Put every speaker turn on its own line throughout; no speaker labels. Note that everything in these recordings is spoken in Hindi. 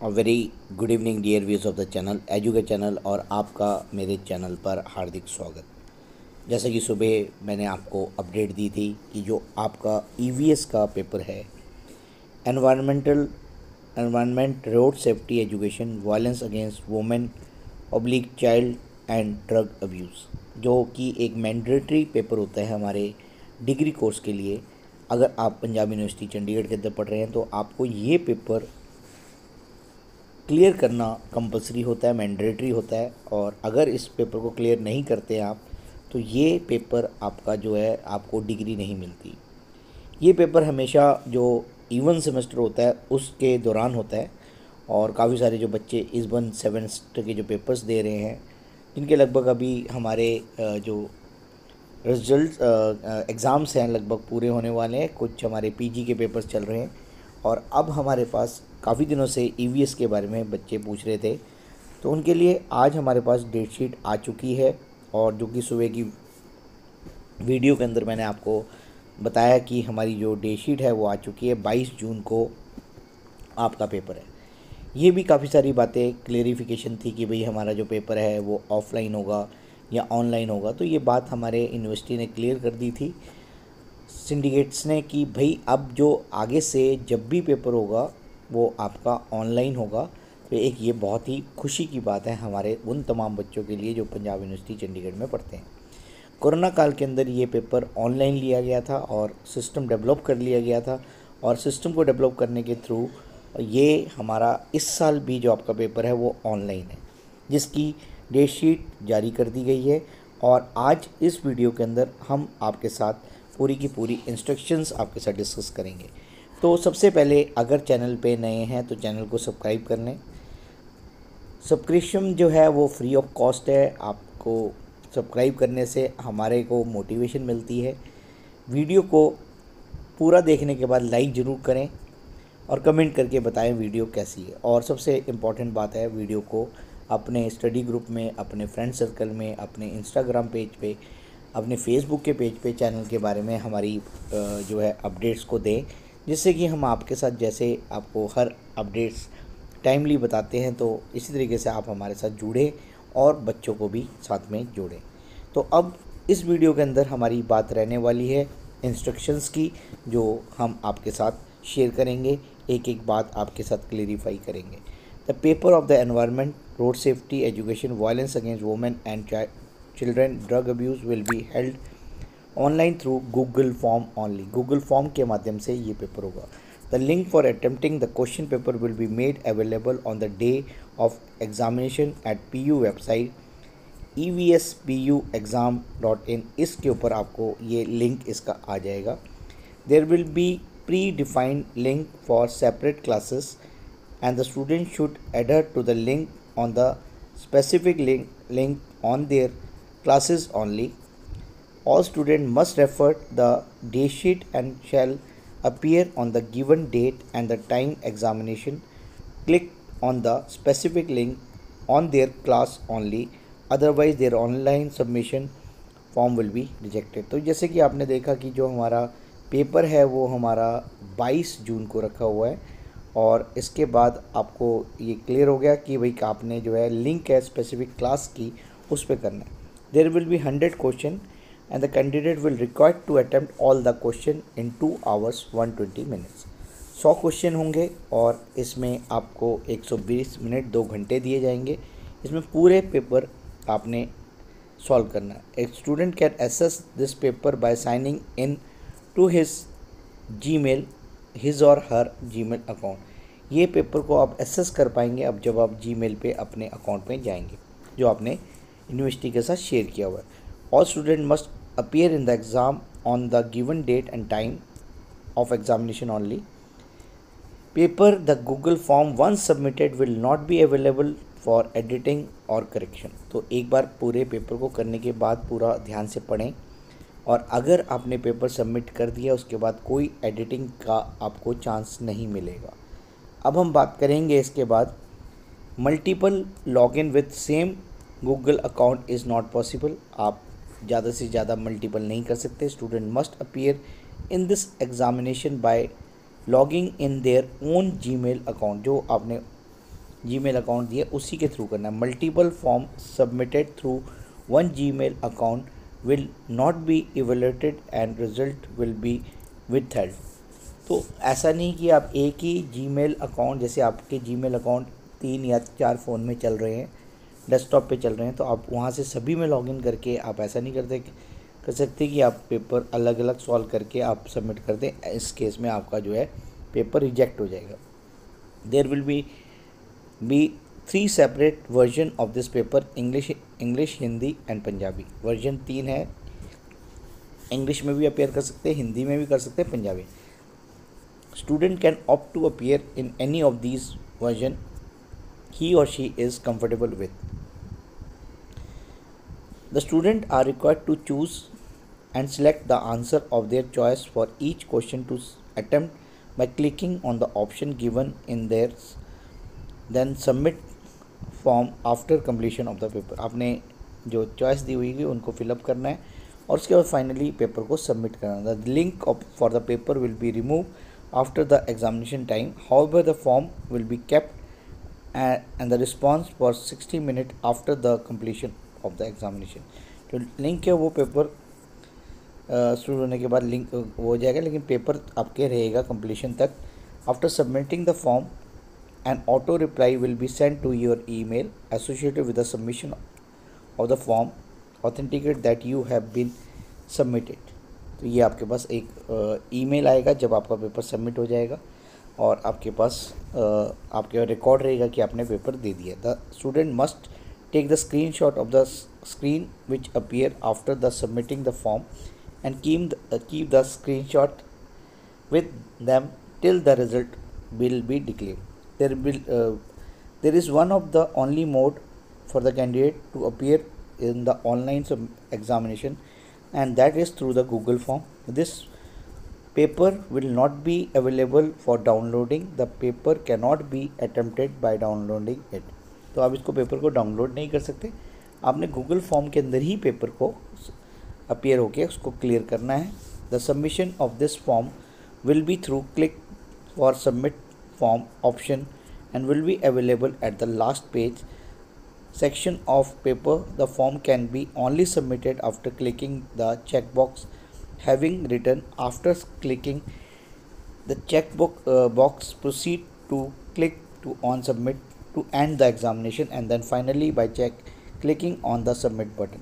Very good evening dear viewers of the channel एजुके चैनल और आपका मेरे चैनल पर हार्दिक स्वागत। जैसे कि सुबह मैंने आपको अपडेट दी थी कि जो आपका ईवीएस का पेपर है, environment road safety education violence against women oblique child and drug abuse, जो कि एक मैंडेटरी पेपर होता है हमारे डिग्री कोर्स के लिए। अगर आप पंजाब यूनिवर्सिटी चंडीगढ़ के अंदर पढ़ रहे हैं तो आपको ये पेपर क्लियर करना कंपलसरी होता है, मैंडेटरी होता है। और अगर इस पेपर को क्लियर नहीं करते आप तो ये पेपर आपका जो है आपको डिग्री नहीं मिलती। ये पेपर हमेशा जो इवन सेमेस्टर होता है उसके दौरान होता है और काफ़ी सारे जो बच्चे इस वन सेमेस्टर के जो पेपर्स दे रहे हैं, जिनके लगभग अभी हमारे जो रिजल्ट एग्ज़ाम्स हैं लगभग पूरे होने वाले हैं। कुछ हमारे पीजी के पेपर्स चल रहे हैं और अब हमारे पास काफ़ी दिनों से ईवीएस के बारे में बच्चे पूछ रहे थे, तो उनके लिए आज हमारे पास डेट शीट आ चुकी है। और जो कि सुबह की वीडियो के अंदर मैंने आपको बताया कि हमारी जो डेट शीट है वो आ चुकी है। 22 जून को आपका पेपर है। ये भी काफ़ी सारी बातें क्लेरिफिकेशन थी कि भाई हमारा जो पेपर है वो ऑफलाइन होगा या ऑनलाइन होगा, तो ये बात हमारे यूनिवर्सिटी ने क्लियर कर दी थी सिंडिकेट्स ने कि भाई अब जो आगे से जब भी पेपर होगा वो आपका ऑनलाइन होगा। तो एक ये बहुत ही खुशी की बात है हमारे उन तमाम बच्चों के लिए जो पंजाब यूनिवर्सिटी चंडीगढ़ में पढ़ते हैं। कोरोना काल के अंदर ये पेपर ऑनलाइन लिया गया था और सिस्टम डेवलप कर लिया गया था, और सिस्टम को डेवलप करने के थ्रू ये हमारा इस साल भी जो आपका पेपर है वो ऑनलाइन है, जिसकी डेट शीट जारी कर दी गई है। और आज इस वीडियो के अंदर हम आपके साथ पूरी की पूरी इंस्ट्रक्शंस आपके साथ डिस्कस करेंगे। तो सबसे पहले अगर चैनल पे नए हैं तो चैनल को सब्सक्राइब कर लें। सब्सक्रिप्शन जो है वो फ्री ऑफ कॉस्ट है। आपको सब्सक्राइब करने से हमारे को मोटिवेशन मिलती है। वीडियो को पूरा देखने के बाद लाइक ज़रूर करें और कमेंट करके बताएं वीडियो कैसी है। और सबसे इम्पॉर्टेंट बात है, वीडियो को अपने स्टडी ग्रुप में, अपने फ्रेंड सर्कल में, अपने इंस्टाग्राम पेज पे, अपने फेसबुक के पेज पे चैनल के बारे में हमारी जो है अपडेट्स को दें, जिससे कि हम आपके साथ जैसे आपको हर अपडेट्स टाइमली बताते हैं तो इसी तरीके से आप हमारे साथ जुड़ें और बच्चों को भी साथ में जोड़ें। तो अब इस वीडियो के अंदर हमारी बात रहने वाली है इंस्ट्रक्शंस की, जो हम आपके साथ शेयर करेंगे, एक एक बात आपके साथ क्लेरिफाई करेंगे। The paper of the environment road safety education violence against women and children drug abuse will be held online through Google form only. Google form के माध्यम से ये पेपर होगा। The link for attempting the question paper will be made available on the day of examination at PU website evspuexam.in। इसके ऊपर आपको ये लिंक इसका आ जाएगा। There will be predefined link for separate classes and the student should adhere to the link on the specific link on their classes only. All students must refer the day sheet and shall appear on the given date and the time examination. Click on the specific link on their class only, otherwise their online submission form will be rejected। तो जैसे कि आपने देखा कि जो हमारा पेपर है वो हमारा 22 जून को रखा हुआ है, और इसके बाद आपको ये क्लियर हो गया कि भाई आपने जो है लिंक है स्पेसिफिक क्लास की उस पर करना है। There will be 100 question and the candidate will required to attempt all the question in 2 hours 120 minutes। 100 question होंगे और इसमें आपको 120 मिनट 2 घंटे दिए जाएंगे। इसमें पूरे पेपर आपने सॉल्व करना है। एक student can access this paper by signing in to his or her Gmail account. ये पेपर को आप एसेस कर पाएंगे अब जब आप जीमेल पे अपने अकाउंट में जाएंगे जो आपने यूनिवर्सिटी के साथ शेयर किया हुआ है। All student must appear in the exam on the given date and time of examination only. Paper the Google form once submitted will not be available for editing और करेक्शन। तो एक बार पूरे पेपर को करने के बाद पूरा ध्यान से पढ़ें, और अगर आपने पेपर सबमिट कर दिया उसके बाद कोई एडिटिंग का आपको चांस नहीं मिलेगा। अब हम बात करेंगे इसके बाद, multiple login with same Google account is not possible. आप ज़्यादा से ज़्यादा मल्टीपल नहीं कर सकते। Student must appear in this examination by logging in their own Gmail account. जो आपने जीमेल अकाउंट दिया उसी के थ्रू करना है। Multiple form submitted through one Gmail account will not be evaluated and result will be withheld. तो ऐसा नहीं कि आप एक ही जीमेल अकाउंट, जैसे आपके जीमेल अकाउंट 3 या 4 फ़ोन में चल रहे हैं, डेस्कटॉप पे चल रहे हैं, तो आप वहाँ से सभी में लॉगिन करके आप ऐसा नहीं कर सकते कि आप पेपर अलग अलग सॉल्व करके आप सबमिट कर दें। इस केस में आपका जो है पेपर रिजेक्ट हो जाएगा। There will be 3 separate version of this paper, English, Hindi and Punjabi. Version 3 है, इंग्लिश में भी अपेयर कर सकते हैं, हिंदी में भी कर सकते हैं, Punjabi. Student can opt to appear in any of these version he or she is comfortable with. The students are required to choose and select the answer of their choice for each question to attempt by clicking on the option given in theirs, then submit form after completion of the paper. आपने जो चॉइस दी हुई है उनको फिलअप करना है और उसके बाद फाइनली पेपर को सबमिट करना है। The link for the paper will be remove after the examination time, however the form will be kept and the response for 60 minutes after the completion of the examination। जो लिंक है वो पेपर शुरू होने के बाद लिंक वो हो जाएगा, लेकिन पेपर आपके रहेगा कंप्लीशन तक। After submitting the form an auto reply will be send to your email associated with the submission of the form authenticate that you have been submitted. तो ये आपके पास एक ईमेल आएगा जब आपका पेपर सबमिट हो जाएगा और आपके पास आपके रिकॉर्ड रहेगा कि आपने पेपर दे दिया। The student must take the screenshot of the screen which appear after the submitting the form and keep the screenshot with them till the result will be declared. There is one of the only mode for the candidate to appear in the online examination, and that is through the Google form. This paper will not be available for downloading. The paper cannot be attempted by downloading it. तो आप इसको पेपर को डाउनलोड नहीं कर सकते, आपने गूगल फॉर्म के अंदर ही पेपर को अपीयर होके उसको क्लियर करना है। The submission of this form will be through click for submit form option and will be available at the last page section of paper. The form can be only submitted after clicking the checkbox having written. After clicking the checkbox box, proceed to click to on submit to end the examination, and then finally by clicking on the submit button.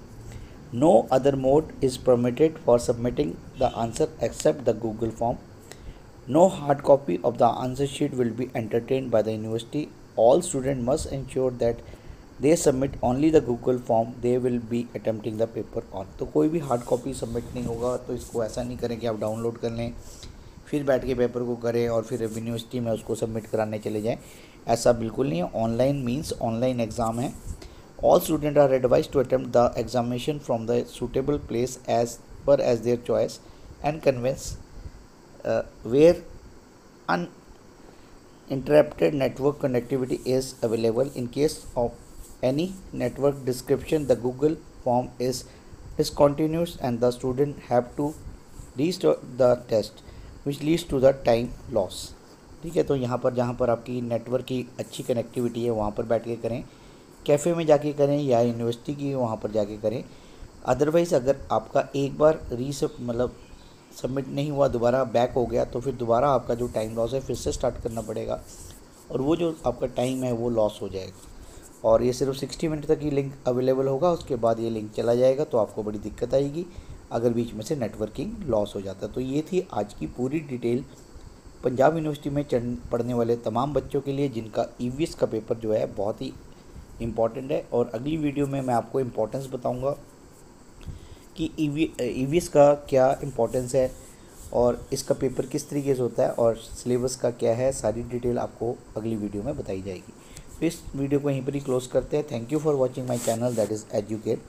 No other mode is permitted for submitting the answer except the Google form. No hard copy of the answer sheet will be entertained by the university. All students must ensure that they submit only the Google form they will be attempting the paper on. तो कोई भी हार्ड कॉपी सबमिट नहीं होगा। तो इसको ऐसा नहीं करें कि आप डाउनलोड कर लें फिर बैठ के पेपर को करें और फिर यूनिवर्सिटी में उसको सबमिट कराने चले जाएं, ऐसा बिल्कुल नहीं है। ऑनलाइन मीन्स ऑनलाइन एग्ज़ाम है। All students are advised to attempt the examination from the suitable place as per as their choice and convince where uninterrupted network connectivity is available. In case of any network description, the Google form is discontinuous and the student have to restart the test, which leads to the time loss. ठीक है, तो यहाँ पर जहाँ पर आपकी नेटवर्क की अच्छी कनेक्टिविटी है वहाँ पर बैठ के करें, कैफ़े में जाके करें या यूनिवर्सिटी की वहाँ पर जाके करें। अदरवाइज़ अगर आपका एक बार सबमिट नहीं हुआ, दोबारा बैक हो गया, तो फिर दोबारा आपका जो टाइम लॉस है फिर से स्टार्ट करना पड़ेगा और वो जो आपका टाइम है वो लॉस हो जाएगा। और ये सिर्फ 60 मिनट तक ही लिंक अवेलेबल होगा, उसके बाद ये लिंक चला जाएगा तो आपको बड़ी दिक्कत आएगी अगर बीच में से नेटवर्किंग लॉस हो जाता है। तो ये थी आज की पूरी डिटेल पंजाब यूनिवर्सिटी में पढ़ने वाले तमाम बच्चों के लिए जिनका ईवीएस का पेपर जो है बहुत ही इम्पॉर्टेंट है। और अगली वीडियो में मैं आपको इम्पोर्टेंस बताऊंगा कि ईवीएस का क्या इम्पोर्टेंस है और इसका पेपर किस तरीके से होता है और सिलेबस का क्या है, सारी डिटेल आपको अगली वीडियो में बताई जाएगी। तो इस वीडियो को यहीं पर ही क्लोज करते हैं। Thank you for watching my channel, that is educate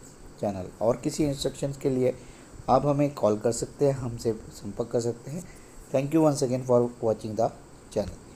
channel. और किसी इंस्ट्रक्शंस के लिए आप हमें कॉल कर सकते हैं, हमसे संपर्क कर सकते हैं। Thank you once again for watching the channel.